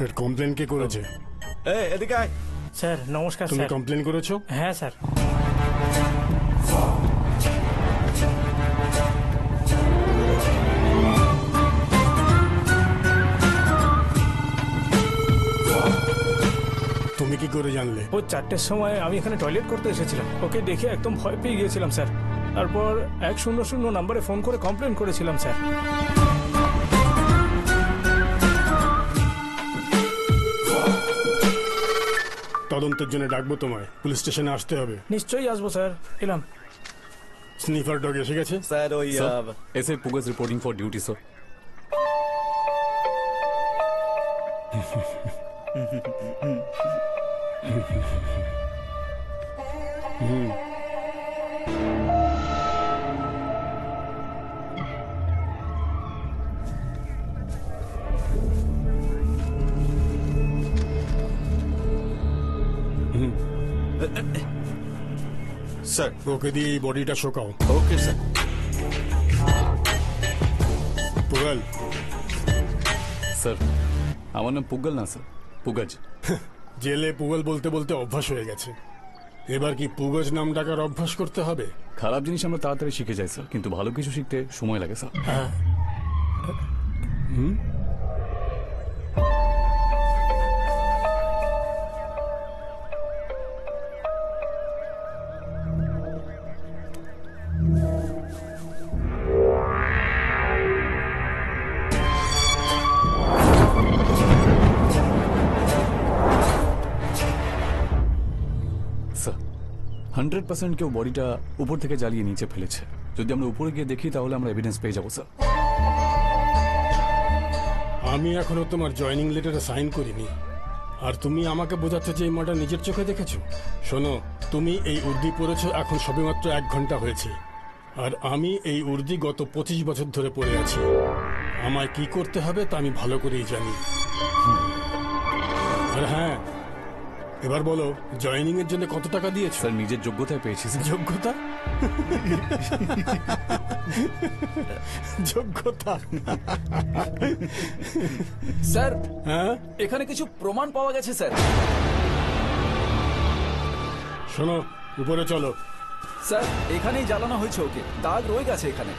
এর কমপ্লেন কে করেছে? এই এদিকে আয়। স্যার নমস্কার তুমি স্যার। কমপ্লেন করেছো? হ্যাঁ স্যার। তুমি কি করে জানলে? ও 4টের সময় আমি এখানে টয়লেট করতে এসেছিলাম, ওকে দেখে একদম ভয় পেয়ে গিয়েছিলাম স্যার। তারপর 100 নাম্বারে ফোন করে কমপ্লেন করেছিলাম স্যার। তদন্তের জন্য ডাকবো তোমায়, পুলিশ স্টেশনে আসতে হবে। নিশ্চয়ই আসবো স্যার। এলাম। স্নিফার ডগ এসে গেছে। স্যার ওই एसआई पुगस reporting for duty sir. Sir. ওকে দিয়ে এই বডিটা শোকাও। Okay sir. পুগল। सर আমার নাম পুগল না স্যার, পুগজ। জেলে পুগল বলতে বলতে অভ্যাস হয়ে গেছে, এবার কি পুগজ নাম ডাকার অভ্যাস করতে হবে? খারাপ জিনিস আমরা তাড়াতাড়ি শিখে যাই স্যার, কিন্তু ভালো কিছু শিখতে সময় লাগে স্যার। স্যার 100% কেউ বডিটা উপর থেকে জ্বালিয়ে নিচে ফেলেছে। যদি আমরা উপরে গিয়ে দেখি তাহলে আমরা এভিডেন্স পেয়ে যাবো স্যার। আমি এখনো তোমার জয়েনিং লেটারে সাইন করিনি, আর তুমি আমাকে বোঝাচ্ছ যে এই মাটা নিজের চোখে দেখেছো। শোনো, তুমি এই উর্দি পরেছো এখন সবেমাত্র 1 ঘন্টা হয়েছে, আর আমি এই উর্দি গত 25 বছর ধরে পরে আছি। আমায় কি করতে হবে তা আমি ভালো করেই জানি। আর হ্যাঁ, এবার বলো, জয়েনিং এর জন্য কত টাকা দিয়েছো? স্যার নিজের যোগ্যতায় পেয়েছি স্যার। যোগ্যতা? যোগ্যতা? স্যার হ্যাঁ, এখানে কিছু প্রমাণ পাওয়া গেছে স্যার। শোনো, উপরে চলো। স্যার এখানেই জ্বালানো হয়েছে ওকে, দাগ রয়ে গেছে এখানে।